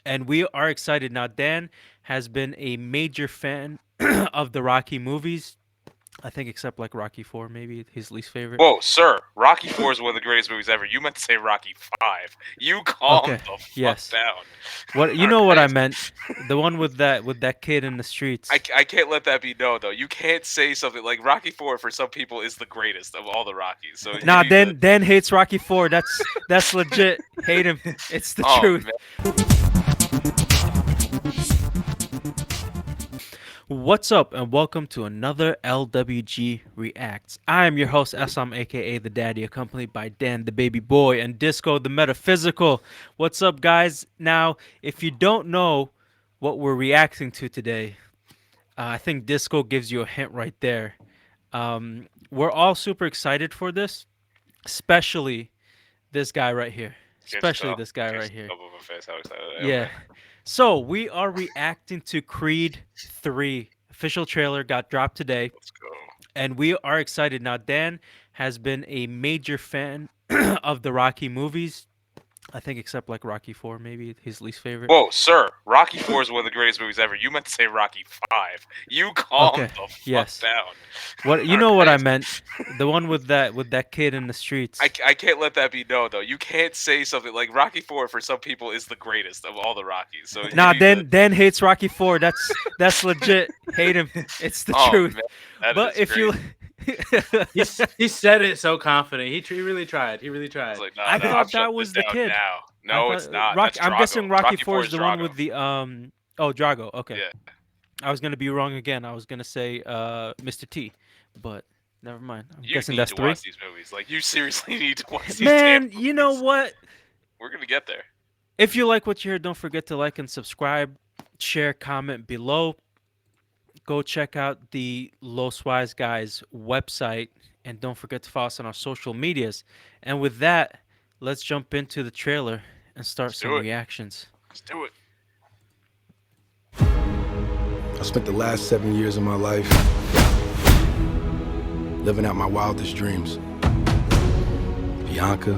and we are excited. Now, Dan has been a major fan of the Rocky movies. I think except like Rocky 4, maybe his least favorite. Whoa, sir! Rocky Four is one of the greatest movies ever. You meant to say Rocky Five. You calm Okay, the fuck yes. down. What you All know what I right. meant? The one with that kid in the streets. I can't let that be known though. You can't say something like Rocky Four for some people is the greatest of all the Rockies. So you Nah, need to. Dan hates Rocky 4. That's legit. Hate him. It's the Oh truth. man, What's up, and welcome to another LWG Reacts. I am your host, Eslam, aka The Daddy, accompanied by Dan, the baby boy, and Disco, the metaphysical. What's up, guys? Now, if you don't know what we're reacting to today, I think Disco gives you a hint right there. We're all super excited for this, especially this guy right here. can't you Especially tell? this guy Can't right you here. tell by my face how excited I am? Yeah. So we are reacting to Creed 3. Official trailer got dropped today, Let's go. and we are excited. Now, Dan has been a major fan of the Rocky movies. I think except like Rocky 4, maybe his least favorite. Whoa, sir! Rocky Four is one of the greatest movies ever. You meant to say Rocky Five. You calm Okay, the fuck yes. down. What you All know what I right. meant? The one with that kid in the streets. I can't let that be known though. You can't say something like Rocky Four for some people is the greatest of all the Rockies. So you Nah, need to. Dan hates Rocky 4. That's legit. Hate him. It's the Oh truth. man, that But is if crazy. you He said it so confident. He really tried. He really It's tried. like, no, I no, I'm thought shutting that this was the down kid. now. I No, thought it's not. Rock. That's I'm Drago. guessing Rocky Rocky Four Four is is the one Drago. with the Oh, Drago. Okay, Yeah. I was gonna be wrong again. I was gonna say Mr. T, but never mind. I'm You guessing need that's to three. watch these movies. Like, you seriously need to watch these damn Man, you know movies. what? We're gonna get there. If you like what you heard, don't forget to like and subscribe, share, comment below. Go check out the Los Wise Guys website, and don't forget to follow us on our social medias. And with that, let's jump into the trailer and start Let's do some it. reactions. Let's do it. I spent the last 7 years of my life living out my wildest dreams. Bianca,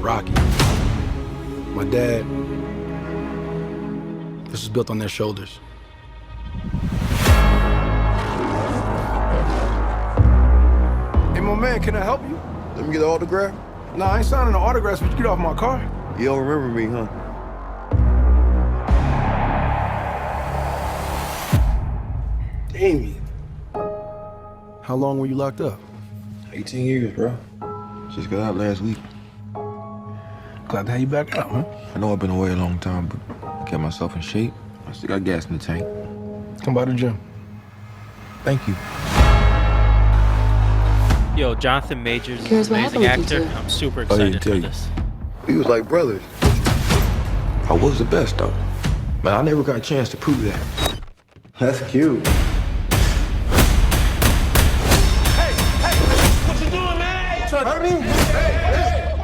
Rocky, my dad. This was built on their shoulders. Hey, my man, can I help you? Let me get an autograph. Nah, I ain't signing the autographs, but you get off my car. You don't remember me, huh? Damien. How long were you locked up? 18 years, bro. Just got out last week. Glad to have you back out, man. I know I've been away a long time, but I kept myself in shape. I still got gas in the tank. Come by the gym. Thank you. Yo, Jonathan Majors is Here's an what amazing happened with you actor. two. I'm super Oh, yeah, excited tell for you. this. We was like brothers. I was the best, though. But I never got a chance to prove that. That's cute.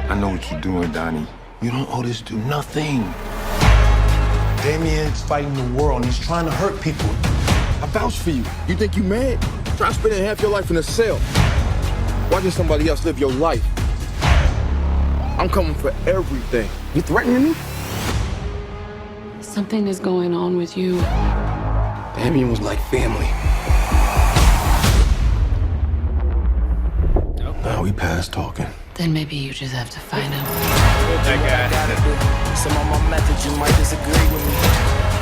I know what you're doing, Donnie. You don't owe this dude nothing. Damien's fighting the world and he's trying to hurt people. I vouch for you. You think you mad? Try spending half your life in a cell, watching somebody else live your life. I'm coming for everything. You threatening me? Something is going on with you. Damien was like family. Now we past talking. Then maybe you just have to find him. Some of my methods you might disagree with me.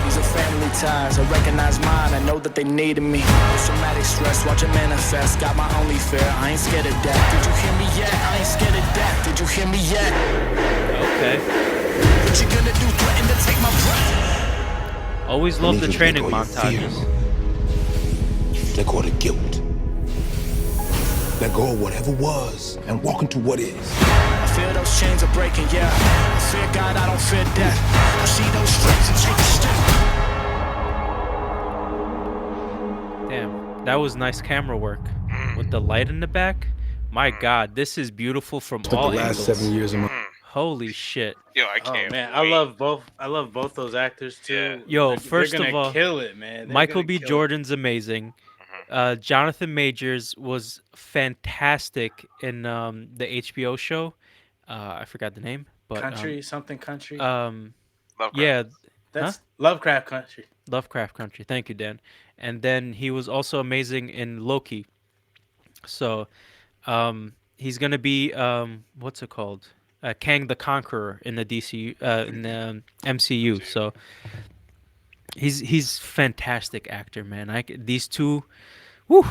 These are family ties, I recognize mine, I know that they needed me. Traumatic stress, watch it manifest, got my only fear, I ain't scared of death. Did you hear me yet? I ain't scared of death, did you hear me yet? Okay. What you gonna do, threaten to take my breath? Always love the Niggas training let go of your montages. fear. Let go of the guilt. Let go of whatever was and walk into what is. I fear those chains are breaking, yeah. I fear God, I don't fear death. I see those stripes and take a step. Damn, that was nice camera work with the light in the back. My God, this is beautiful from Spent the all last angles. 7 years of my Holy shit. Yo, I Oh can't. man, wait. I love both those actors too. Yo, They're first gonna of all, kill it, man. They're Michael gonna B. kill it. Jordan's amazing. Jonathan Majors was fantastic in the HBO show. I forgot the name, but Country, something country. um, Yeah, huh? That's Lovecraft Country. Lovecraft Country. Thank you, Dan. And then he was also amazing in Loki. So, he's gonna be what's it called? Kang the Conqueror in the DC in the MCU. So he's fantastic actor, man. These two, whew,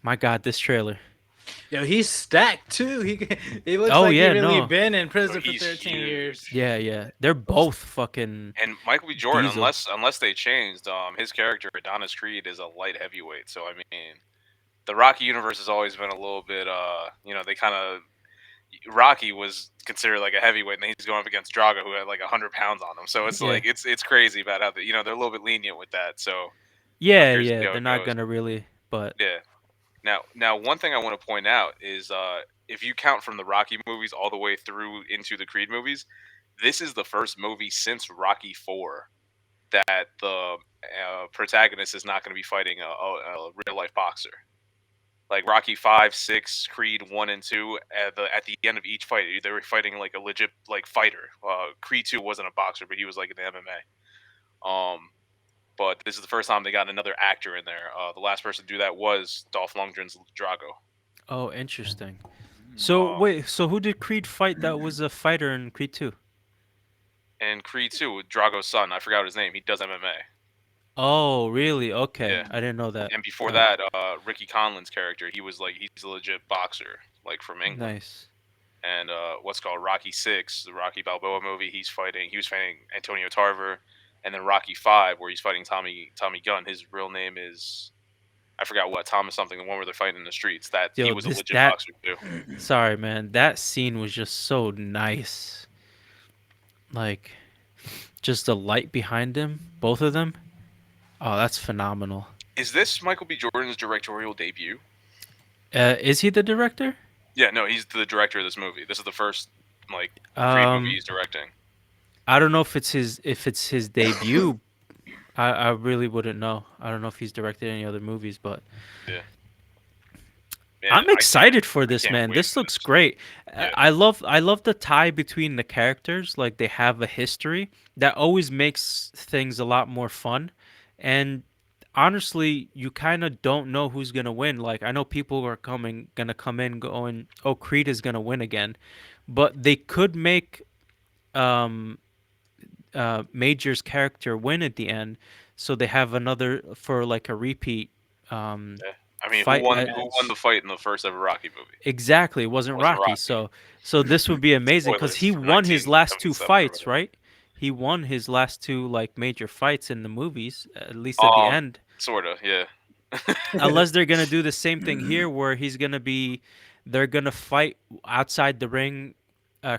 my God, this trailer. Yo, he's stacked too. He looks Oh like he yeah, really no, been in prison Oh, for he's 13 years. huge. yeah. They're both fucking And Michael B. Jordan, diesel. unless they changed, his character Adonis Creed is a light heavyweight. So I mean, the Rocky universe has always been a little bit, they kind of Rocky was considered like a heavyweight, and then he's going up against Drago, who had like 100 pounds on him. So it's Yeah, like it's crazy about how they're a little bit lenient with that. So I'm curious to see yeah. how They're it not goes. gonna really, but Yeah. Now, one thing I want to point out is if you count from the Rocky movies all the way through into the Creed movies, this is the first movie since Rocky 4 that the protagonist is not going to be fighting a real life boxer. Like Rocky 5, 6, Creed 1 and 2, at the end of each fight, they were fighting like a legit like fighter. Creed 2 wasn't a boxer, but he was like in the MMA. But this is the first time they got another actor in there. The last person to do that was Dolph Lundgren's Drago. oh, interesting. So Um, wait, so who did Creed fight that was a fighter in Creed 2? and Creed 2, Drago's son, I forgot his name. He does MMA. Oh, really? Okay, Yeah. I didn't know that. And before Alright, that, Ricky Conlan's character, he's a legit boxer, like from England. nice. And what's called Rocky 6, the Rocky Balboa movie, he was fighting Antonio Tarver. And then Rocky 5, where he's fighting Tommy Gunn. His real name is I forgot what Thomas something, the one where they're fighting in the streets. That he Yo, was a this legit that boxer too. sorry, man. That scene was just so nice. Like, just the light behind him, both of them. Oh, that's phenomenal. Is this Michael B. Jordan's directorial debut? Is he the director? Yeah, no, he's the director of this movie. This is the first like Creed movie Um, he's directing. I don't know if it's his debut. I really wouldn't know. I don't know if he's directed any other movies, but Yeah. Man, I'm excited for this, can't man. wait This for looks this. great. Yeah. I love the tie between the characters. Like they have a history that always makes things a lot more fun. And honestly, you kind of don't know who's gonna win. Like I know people are gonna come in going, "Oh, Creed is gonna win again," but they could make um Major's character win at the end, so they have another for like a repeat um Yeah. I mean, fight. who won the fight in the first ever Rocky movie? Exactly, it wasn't Wasn't Rocky. Rocky. So this would be amazing because Spoilers he from won his last two 1977 or fights, whatever. right? He won his last two like major fights in the movies, at least at the end. Sorta, yeah. Unless they're gonna do the same thing here, where they're gonna fight outside the ring.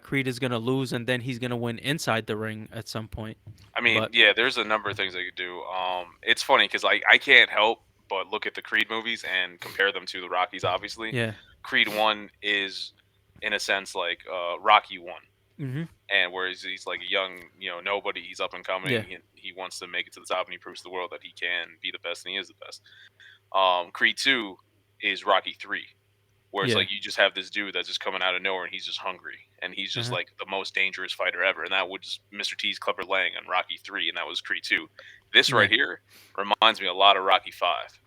Creed is gonna lose, and then he's gonna win inside the ring at some point. I mean, But yeah, there's a number of things they could do. It's funny because I can't help but look at the Creed movies and compare them to the Rockies. Obviously, yeah, Creed 1 is, in a sense, like Rocky 1, hmm and whereas he's like a young, nobody, he's up and coming, yeah, and he wants to make it to the top, and he proves to the world that he can be the best, and he is the best. Creed 2 is Rocky 3, where it's yeah. like you just have this dude that's just coming out of nowhere, and he's just hungry, and he's just Uh-huh. like the most dangerous fighter ever, and that was Mr. T's Clubber Lang on Rocky 3, and that was Creed 2. This Yeah. right here reminds me a lot of Rocky 5.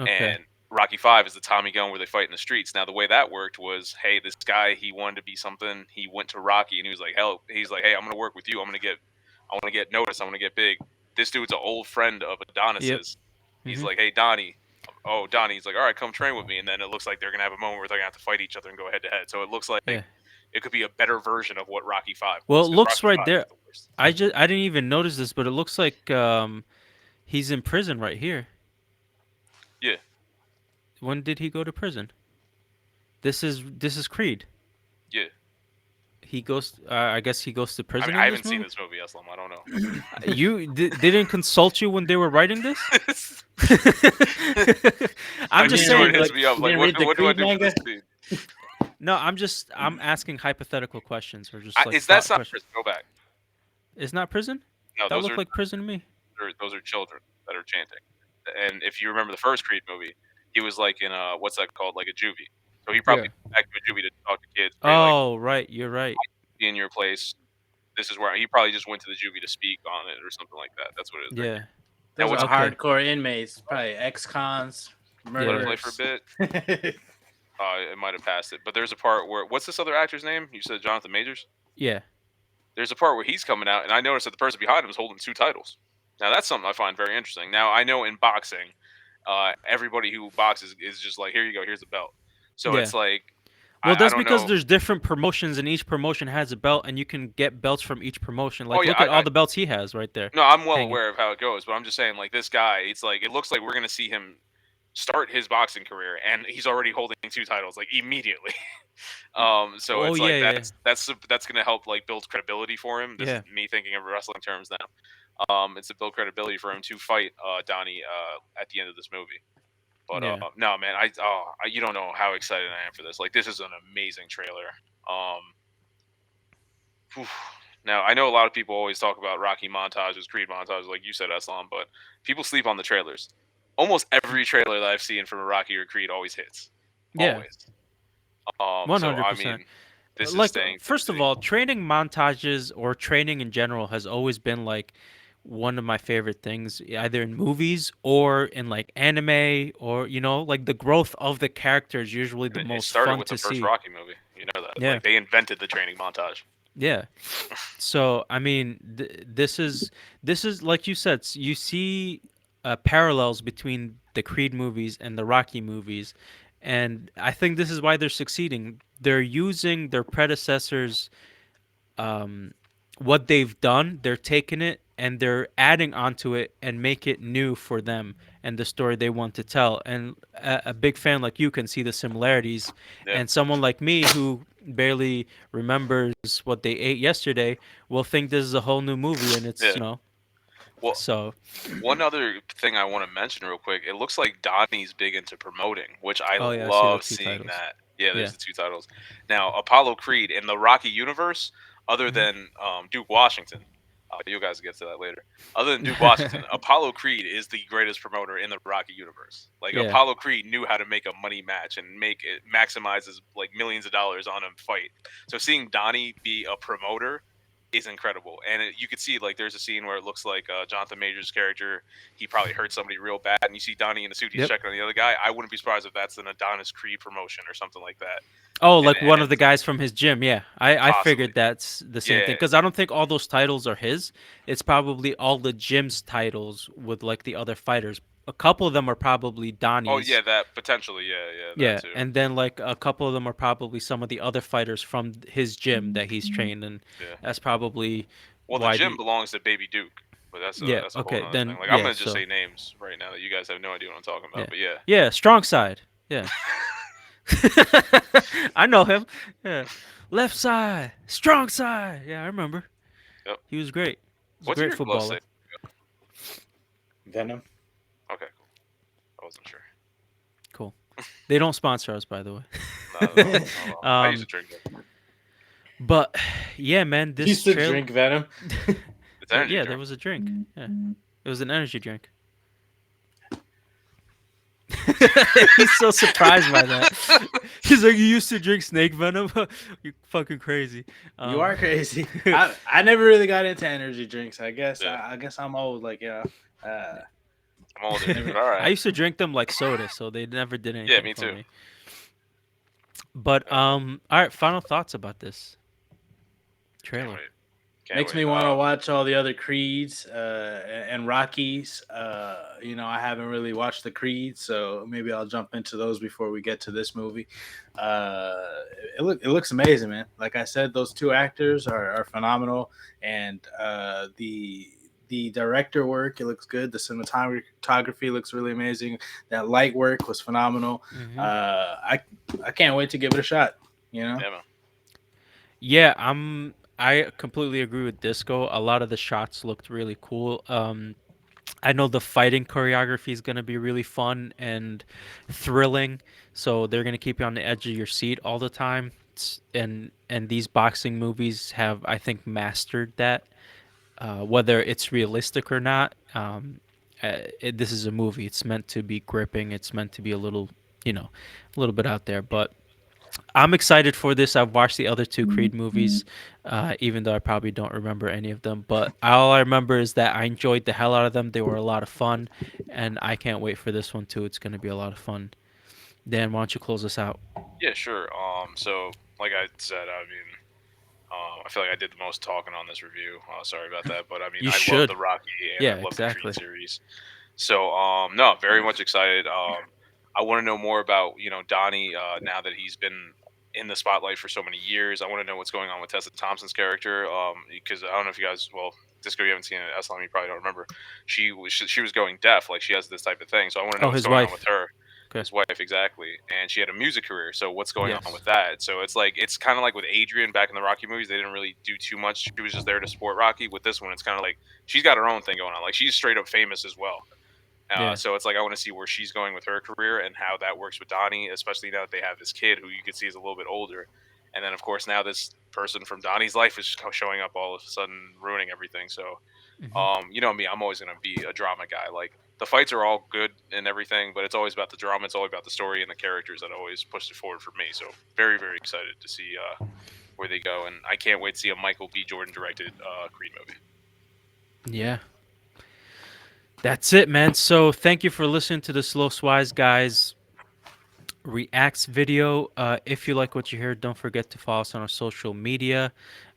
Okay. And Rocky 5 is the Tommy gun where they fight in the streets. Now the way that worked was, hey, this guy, he wanted to be something. He went to Rocky and he was like, hell, he's like, hey, I'm gonna work with you. I want to get noticed. I want to get big. This dude's an old friend of Adonis's. He's Mhm. like, hey, Donnie. Oh, Donnie. He's like, all right, come train with me. And then it looks like they're gonna have a moment where they're gonna have to fight each other and go head to head. So it looks like Yeah. it could be a better version of what Rocky 5 Well, was. it 'Cause looks Rocky right 5 there. is the worst. I didn't even notice this, but it looks like he's in prison right here. Yeah. When did he go to prison? This is Creed. Yeah. He goes. I guess he goes to I prison. mean, in I this haven't seen movie? this movie, Eslam. I don't know. You didn't consult you when they were writing this? I'm just just saying. hits Like, me up. you Like, didn't what, read the what do I Creed do for this manga? scene? no, I'm asking hypothetical questions or just like That's thought not questions. prison. Go back. It's not prison. No, That those looked are like prison to me. those are children that are chanting. And if you remember the first Creed movie, he was like in a what's that called, like a juvie. So he probably went back to a juvie to talk to kids. Be like, Oh, right. You're right. be in your place. this is where he probably just went to the juvie to speak on it or something like that. That's what it is. Yeah. Those what's are okay. hardcore inmates, probably ex-cons, Let it play for a murderers. bit. It might have passed it, but there's a part where what's this other actor's name? You said Jonathan Majors. Yeah. There's a part where he's coming out, and I noticed that the person behind him is holding 2 titles. Now that's something I find very interesting. Now I know in boxing, everybody who boxes is just like, here you go, here's the belt. So Yeah. it's like, Well, I that's don't because know. there's different promotions, and each promotion has a belt, and you can get belts from each promotion. Like, Oh, yeah, look at all the belts he has right there. No, I'm well hanging. aware of how it goes, but I'm just saying, like, this guy, it's like it looks like we're gonna see him start his boxing career, and he's already holding 2 titles like immediately. So Oh, it's like yeah, that's gonna help like build credibility for him. This Yeah. is me thinking of wrestling terms now. It's to build credibility for him to fight Donnie at the end of this movie. But Yeah. no, man, you don't know how excited I am for this. Like, this is an amazing trailer. Whew. Now, I know a lot of people always talk about Rocky montages, Creed montages, like you said, Eslam, but people sleep on the trailers. Almost every trailer that I've seen from a Rocky or Creed always hits. Yeah. Always. 100%. So, I mean, this Like, is staying. first of all, training montages or training in general has always been like one of my favorite things, either in movies or in like anime, or like the growth of the character is usually the It most started fun with to the first see. Rocky movie. You know that. Yeah. Like, they invented the training montage. Yeah. So I mean, this is like you said, you see parallels between the Creed movies and the Rocky movies, and I think this is why they're succeeding. They're using their predecessors, what they've done. They're taking it and they're adding onto it and make it new for them and the story they want to tell. And a big fan like you can see the similarities, Yeah. and someone like me who barely remembers what they ate yesterday will think this is a whole new movie, and it's Yeah. Well, so one other thing I want to mention real quick, it looks like Donnie's big into promoting, which I Oh, yeah, I see the love 2 seeing titles. that. Yeah, there's Yeah. the 2 titles. Now, Apollo Creed in the Rocky universe, other Mhm. than Duke Washington, you guys get to that later. Other than Duke Washington, Apollo Creed is the greatest promoter in the Rocky universe. Like, Yeah. Apollo Creed knew how to make a money match and make it maximizes like millions of dollars on a fight. So seeing Donnie be a promoter is incredible, and you could see like there's a scene where it looks like Jonathan Majors' character, he probably hurt somebody real bad, and you see Donnie in the suit, he's Yep. checking on the other guy. I wouldn't be surprised if that's an Adonis Creed promotion or something like that. Oh, And- like one of and- the guys from his gym. Yeah, I Possibly. figured that's the same thing, Yeah. because I don't think all those titles are his. It's probably all the gym's titles with like the other fighters. A couple of them are probably Donnie's. Oh yeah, that potentially, yeah, that Yeah, too. and then like a couple of them are probably some of the other fighters from his gym that he's trained, and Yeah. that's probably Well, why the gym belongs to Baby Duke, but that's Yeah, that's a okay, whole other then- thing. Like, yeah, I'm gonna just so- say names right now that you guys have no idea what I'm talking about. But yeah, Yeah, strong side. Yeah. I know him. Yeah. Left side, strong side. Yeah, I remember. Yep. He was great. He was What's a your great glove footballer. say? Venom. Okay, cool. I wasn't sure. Cool. They don't sponsor us, by the way. No, I used to drink it. But yeah, man, this Used to trail- drink Venom. It's energy yeah, drink. there was a drink. Yeah. It was an energy drink. He's so surprised by that. He's like, "You used to drink snake venom? You're fucking crazy." You are crazy. I never really got into energy drinks. I guess Yeah. I guess I'm old. Like I'm older, but all right. I used to drink them like soda, so they never did anything. me for too. Me. But all right, final thoughts about this Can't trailer. wait. Can't makes wait. me want to watch all the other Creeds and Rockies. I haven't really watched the Creeds, so maybe I'll jump into those before we get to this movie. It looks amazing, man. Like I said, those 2 actors are phenomenal, and the director work, it looks good. The cinematography looks really amazing. That light work was phenomenal. Mhm. I can't wait to give it a shot. Yeah, man. Yeah, I completely agree with Disco. A lot of the shots looked really cool. I know the fighting choreography is going to be really fun and thrilling, so they're going to keep you on the edge of your seat all the time. And these boxing movies have, I think, mastered that. Whether it's realistic or not, this is a movie. It's meant to be gripping. It's meant to be a little bit out there. But I'm excited for this. I've watched the other two Creed movies, even though I probably don't remember any of them. But all I remember is that I enjoyed the hell out of them. They were a lot of fun, and I can't wait for this one too. It's going to be a lot of fun. Dan, why don't you close us out? Yeah, sure. So like I said, I mean, I feel like I did the most talking on this review. Sorry about that, but I mean, You I love should. the Rocky and Yeah, I love the Creed exactly. series. So, no, very much excited. I want to know more about Donnie now that he's been in the spotlight for so many years. I want to know what's going on with Tessa Thompson's character. Because I don't know if you guys, well, Disco, you haven't seen it. Eslam, you probably don't remember. She was going deaf, like she has this type of thing. So I want to know Oh, what's his going on with wife. her. Okay. His wife, exactly, and she had a music career. So what's going on Yes. with that? So it's kind of like with Adrian back in the Rocky movies. They didn't really do too much. She was just there to support Rocky. With this one, it's kind of like she's got her own thing going on. Like she's straight up famous as well. Yeah. So it's like I want to see where she's going with her career and how that works with Donnie, especially now that they have this kid who you can see is a little bit older. And then of course now this person from Donnie's life is showing up all of a sudden, ruining everything. So Hmm. you know me, I'm always gonna be a drama guy. Like the fights are all good and everything, but it's always about the drama. It's always about the story and the characters that always push it forward for me. So very very excited to see where they go, and I can't wait to see a Michael B. Jordan directed Creed movie. Yeah. That's it, man. So thank you for listening to the Los Wise Guys reacts video. If you like what you heard, don't forget to follow us on our social media.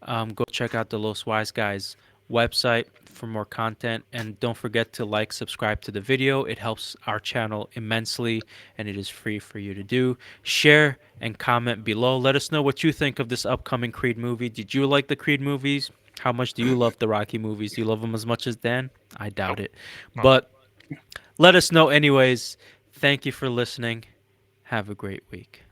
Go check out the Los Wise Guys website for more content, and don't forget to like, subscribe to the video. It helps our channel immensely, and it is free for you to do. Share and comment below. Let us know what you think of this upcoming Creed movie. Did you like the Creed movies? How much do you love the Rocky movies? Do you love them as much as Dan? I doubt Nope. it. But let us know anyways. Thank you for listening. Have a great week.